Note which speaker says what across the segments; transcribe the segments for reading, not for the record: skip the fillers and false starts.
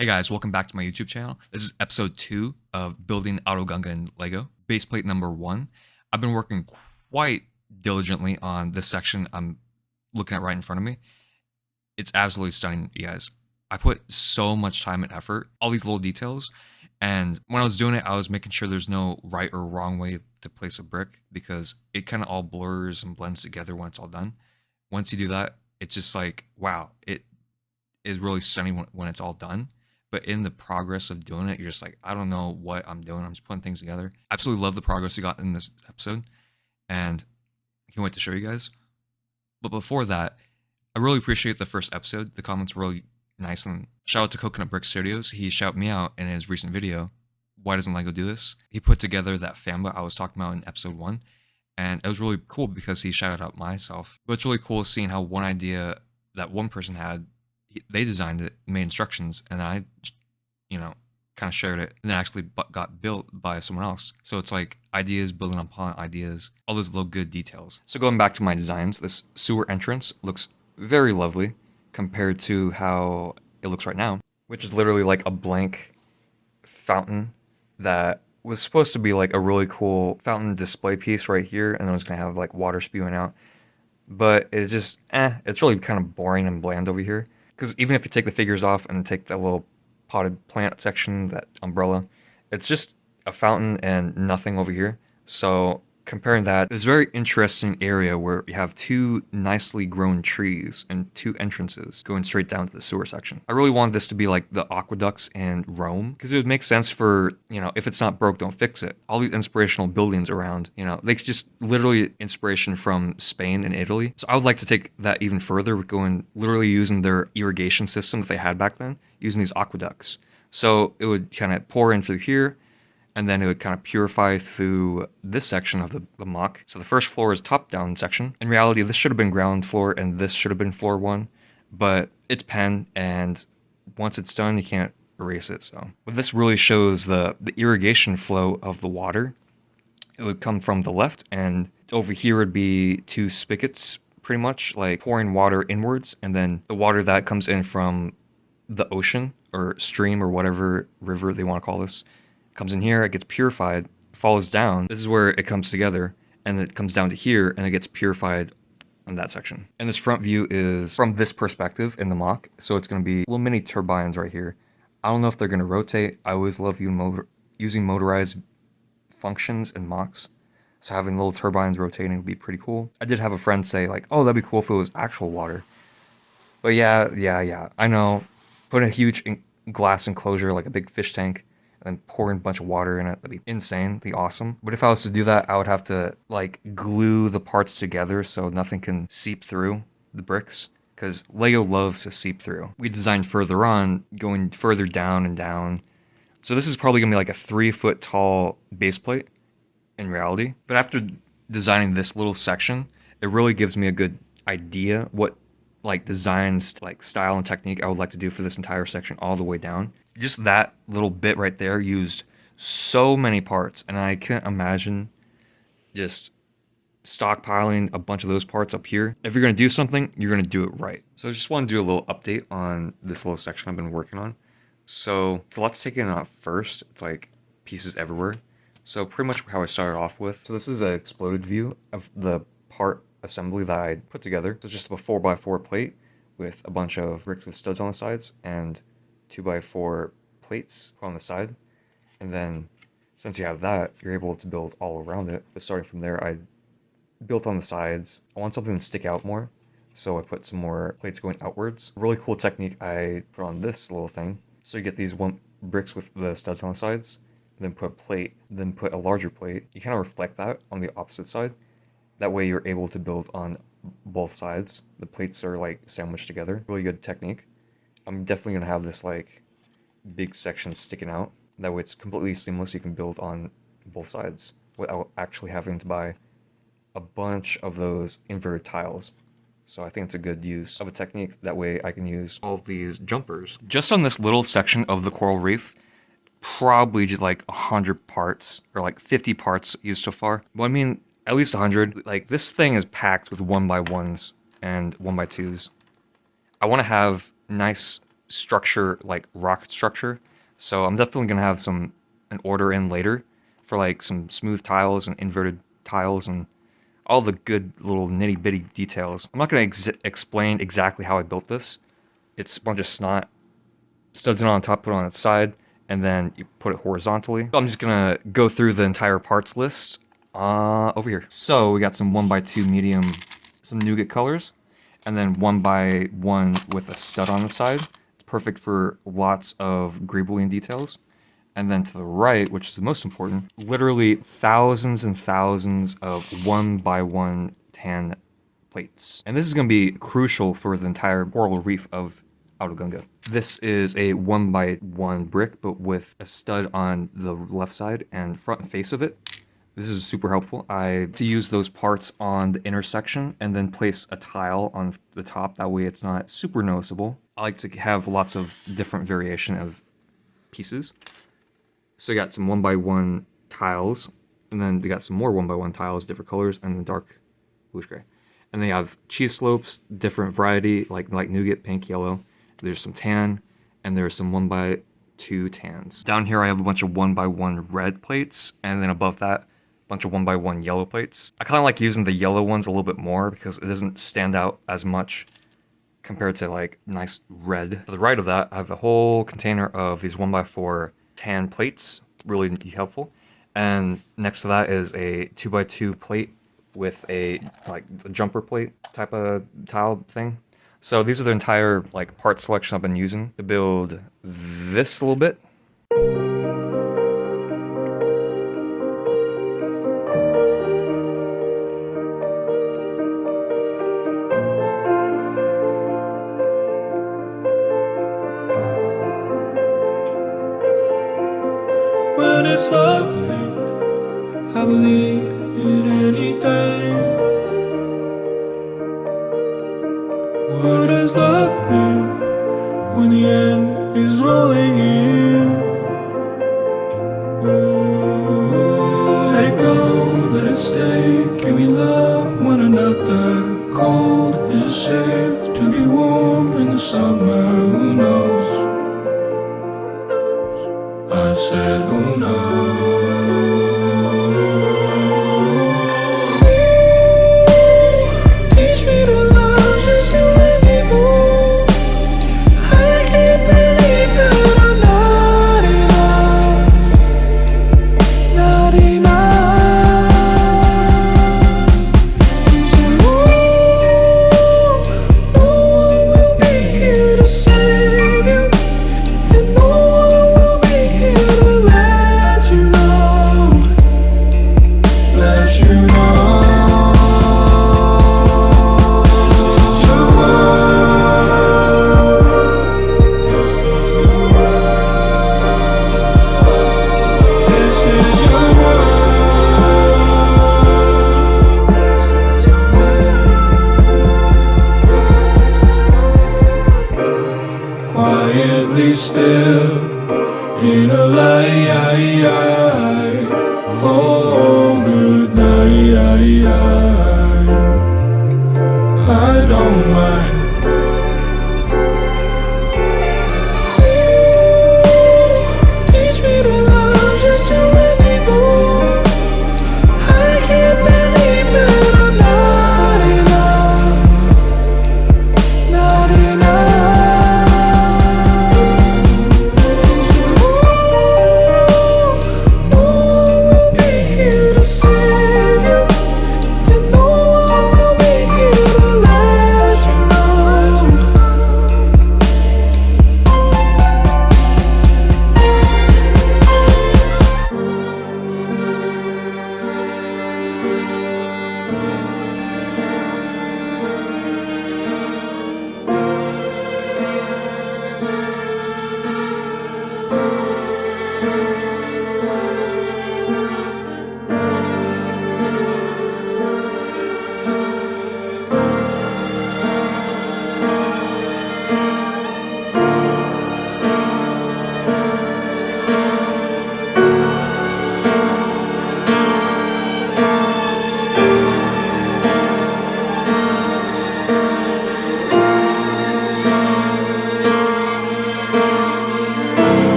Speaker 1: Hey guys, welcome back to my YouTube channel. This is episode 2 of building Auto Gunga in Lego. Baseplate number 1. I've been working quite diligently on this section I'm looking at right in front of me. It's absolutely stunning, you guys. I put so much time and effort, all these little details, and when I was doing it, I was making sure there's no right or wrong way to place a brick because it kind of all blurs and blends together when it's all done. Once you do that, it's just like, wow, it is really stunning when it's all done. But in the progress of doing it, you're just like, I don't know what I'm doing. I'm just putting things together. Absolutely love the progress we got in this episode, and I can't wait to show you guys. But before that, I really appreciate the first episode. The comments were really nice, and shout out to Coconut Brick Studios. He shouted me out in his recent video, Why Doesn't Lego Do This? He put together that fanboy I was talking about in episode 1, and it was really cool because he shouted out myself. But it's really cool seeing how one idea that one person had, they designed it, made instructions, and then I, kind of shared it, and then actually got built by someone else. So it's like ideas building upon ideas, all those little good details. So going back to my designs, this sewer entrance looks very lovely compared to how it looks right now, which is literally like a blank fountain that was supposed to be like a really cool fountain display piece right here, and then it was gonna have like water spewing out. But it's just, it's really kind of boring and bland over here. Because even if you take the figures off and take that little potted plant section, that umbrella, it's just a fountain and nothing over here. So comparing that, this very interesting area where you have two nicely grown trees and two entrances going straight down to the sewer section. I really wanted this to be like the aqueducts in Rome, because it would make sense for, if it's not broke, don't fix it. All these inspirational buildings around, they just literally inspiration from Spain and Italy. So I would like to take that even further with going literally using their irrigation system that they had back then, using these aqueducts. So it would kind of pour in through here, and then it would kind of purify through this section of the mock. So the first floor is top-down section. In reality, this should have been ground floor, and this should have been floor 1, but it's pen, and once it's done, you can't erase it. So, but this really shows the irrigation flow of the water. It would come from the left, and over here would be two spigots, pretty much, like pouring water inwards, and then the water that comes in from the ocean, or stream, or whatever river they want to call this, comes in here, it gets purified, falls down. This is where it comes together, and it comes down to here, and it gets purified on that section. And this front view is from this perspective in the mock, so it's going to be little mini turbines right here. I don't know if they're going to rotate. I always love using motorized functions in mocks, so having little turbines rotating would be pretty cool. I did have a friend say, like, oh, that'd be cool if it was actual water. But yeah, I know. Put a huge glass enclosure, like a big fish tank, and then pouring a bunch of water in it. That'd be insane, that'd be awesome. But if I was to do that, I would have to like glue the parts together so nothing can seep through the bricks, because Lego loves to seep through. We designed further on, going further down and down. So this is probably gonna be like a 3-foot tall base plate in reality. But after designing this little section, it really gives me a good idea what like designs, like style and technique I would like to do for this entire section all the way down. Just that little bit right there used so many parts, and I can't imagine just stockpiling a bunch of those parts up here. If you're going to do something, you're going to do it right. So I just want to do a little update on this little section I've been working on. So it's a lot to take in off first. It's like pieces everywhere. So pretty much how I started off with. So this is an exploded view of the part assembly that I put together. So it's just a 4x4 plate with a bunch of bricks with studs on the sides and 2x4 plates on the side. And then since you have that, you're able to build all around it. But starting from there, I built on the sides. I want something to stick out more, so I put some more plates going outwards. A really cool technique I put on this little thing. So you get these bricks with the studs on the sides, and then put a plate, then put a larger plate. You kind of reflect that on the opposite side. That way you're able to build on both sides. The plates are like sandwiched together. Really good technique. I'm definitely going to have this like big section sticking out. That way it's completely seamless. You can build on both sides without actually having to buy a bunch of those inverted tiles. So I think it's a good use of a technique. That way I can use all of these jumpers. Just on this little section of the coral reef, probably just like 100 parts or like 50 parts used so far. Well, I mean, at least 100. Like this thing is packed with 1x1s and 1x2s. I want to have nice structure, like rock structure. So I'm definitely gonna have an order in later for like some smooth tiles and inverted tiles and all the good little nitty bitty details. I'm not gonna explain exactly how I built this. It's a bunch of snot, studs it on top, put it on its side, and then you put it horizontally. So I'm just gonna go through the entire parts list over here. So we got some 1x2 medium, some nougat colors, and then 1x1 with a stud on the side. It's perfect for lots of greebly details. And then to the right, which is the most important, literally thousands and thousands of 1x1 tan plates. And this is going to be crucial for the entire coral reef of Gunga. This is a 1x1 brick, but with a stud on the left side and front and face of it. This is super helpful. I to use those parts on the intersection and then place a tile on the top. That way it's not super noticeable. I like to have lots of different variation of pieces. So you got some 1x1 tiles, and then they got some more 1x1 tiles, different colors, and then dark bluish gray. And they have cheese slopes, different variety, like nougat, pink, yellow. There's some tan, and there's some 1x2 tans. Down here I have a bunch of 1x1 red plates, and then above that, a bunch of 1x1 yellow plates. I kind of like using the yellow ones a little bit more because it doesn't stand out as much compared to like nice red. To the right of that, I have a whole container of these 1x4 tan plates, really helpful. And next to that is a 2x2 plate with a jumper plate type of tile thing. So these are the entire like part selection I've been using to build this a little bit.
Speaker 2: When it's lovely, I believe in anything. What does love mean when the end is rolling in? Let it go, let it stay. Can we love one another? Cold, is it safe to be warm in the summer? Who knows? I said, who knows?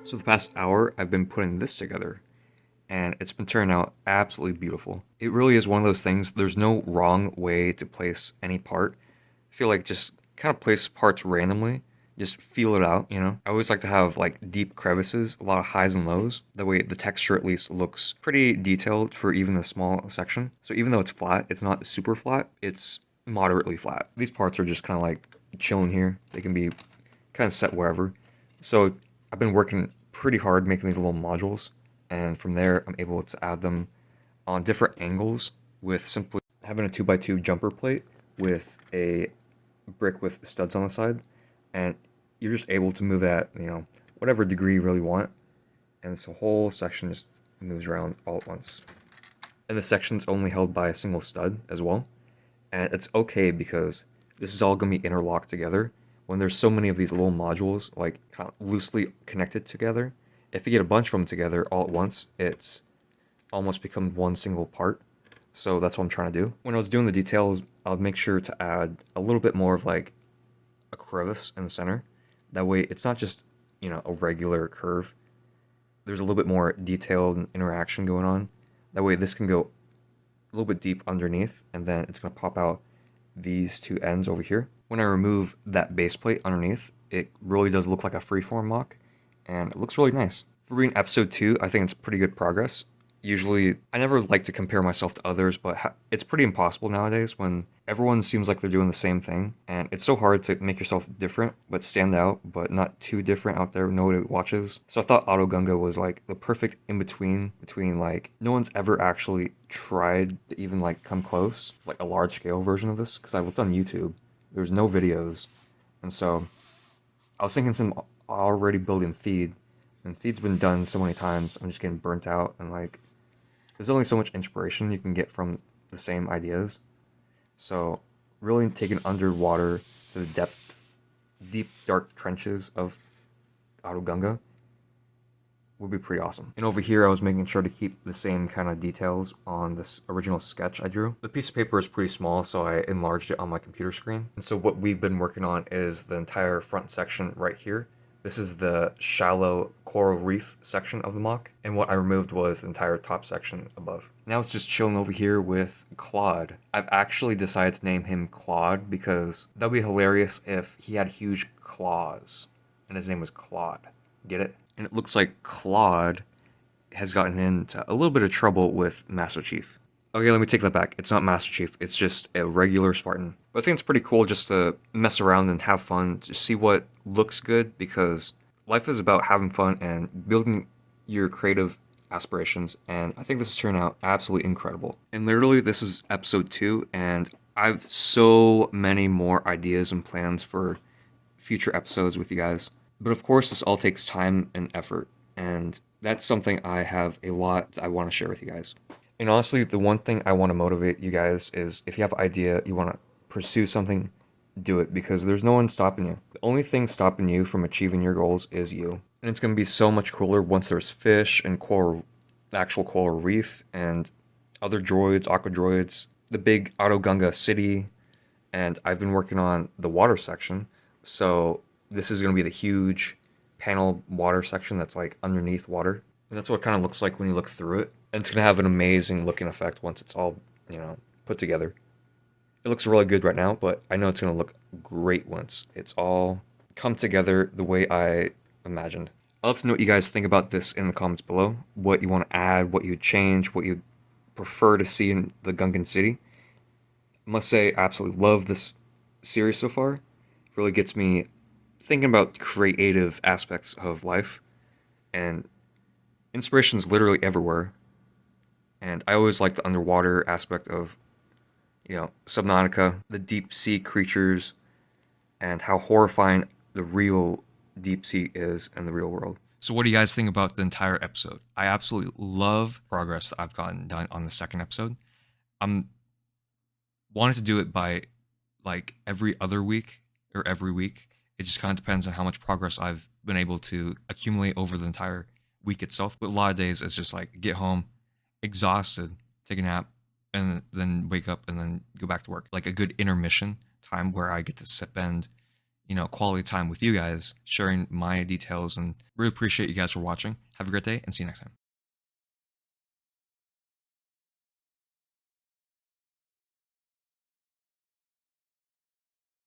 Speaker 1: So the past hour, I've been putting this together, and it's been turning out absolutely beautiful. It really is one of those things, there's no wrong way to place any part. I feel like just kind of place parts randomly, just feel it out, you know? I always like to have like deep crevices, a lot of highs and lows. That way the texture at least looks pretty detailed for even a small section. So even though it's flat, it's not super flat, it's moderately flat. These parts are just kind of like chilling here. They can be kind of set wherever. So I've been working pretty hard making these little modules, and from there I'm able to add them on different angles with simply having a 2x2 jumper plate with a brick with studs on the side, and you're just able to move at, you know, whatever degree you really want, and this whole section just moves around all at once. And the section's only held by a single stud as well, and it's okay because this is all going to be interlocked together. When there's so many of these little modules like kind of loosely connected together, if you get a bunch of them together all at once, it's almost becomes one single part. So that's what I'm trying to do. When I was doing the details, I would make sure to add a little bit more of like a crevice in the center. That way it's not just, you know, a regular curve. There's a little bit more detailed interaction going on. That way this can go a little bit deep underneath, and then it's going to pop out these two ends over here. When I remove that base plate underneath, it really does look like a freeform mock, and it looks really nice. For being episode 2, I think it's pretty good progress. Usually, I never like to compare myself to others, but it's pretty impossible nowadays when everyone seems like they're doing the same thing, and it's so hard to make yourself different, but stand out, but not too different out there, nobody watches. So I thought Auto Gunga was like the perfect in-between, between like, no one's ever actually tried to even like come close, like a large-scale version of this, because I looked on YouTube, there's no videos, and so I was thinking some already building feed, and feed's been done so many times, I'm just getting burnt out, and like, there's only so much inspiration you can get from the same ideas. So really taking underwater to the depth, deep, dark trenches of Auto Gunga would be pretty awesome. And over here, I was making sure to keep the same kind of details on this original sketch I drew. The piece of paper is pretty small, so I enlarged it on my computer screen. And so what we've been working on is the entire front section right here. This is the shallow coral reef section of the mock, and what I removed was the entire top section above. Now it's just chilling over here with Claude. I've actually decided to name him Claude because that'd be hilarious if he had huge claws and his name was Claude. Get it? And it looks like Claude has gotten into a little bit of trouble with Master Chief. Okay, let me take that back. It's not Master Chief, it's just a regular Spartan. But I think it's pretty cool just to mess around and have fun, to see what looks good, because life is about having fun and building your creative aspirations, and I think this has turned out absolutely incredible. And literally, this is episode 2, and I've so many more ideas and plans for future episodes with you guys. But of course, this all takes time and effort, and that's something I have a lot that I want to share with you guys. And honestly, the one thing I want to motivate you guys is if you have an idea, you want to pursue something, do it, because there's no one stopping you. The only thing stopping you from achieving your goals is you. And it's going to be so much cooler once there's fish and coral, actual coral reef, and other droids, aqua droids, the big Auto Gunga city, and I've been working on the water section, so this is going to be the huge panel water section that's like underneath water. And that's what it kind of looks like when you look through it. And it's going to have an amazing looking effect once it's all, you know, put together. It looks really good right now, but I know it's going to look great once it's all come together the way I imagined. I'd love to know what you guys think about this in the comments below. What you want to add, what you'd change, what you'd prefer to see in the Gungan city. I must say, I absolutely love this series so far. It really gets me thinking about creative aspects of life, and inspiration's literally everywhere. And I always like the underwater aspect of, you know, Subnautica, the deep sea creatures, and how horrifying the real deep sea is in the real world. So what do you guys think about the entire episode? I absolutely love progress that I've gotten done on the second episode. I'm wanting to do it by like every other week or every week. It just kind of depends on how much progress I've been able to accumulate over the entire week itself. But a lot of days it's just like get home, exhausted, take a nap, and then wake up and then go back to work. Like a good intermission time where I get to spend, quality time with you guys, sharing my details, and really appreciate you guys for watching. Have a great day and see you next time.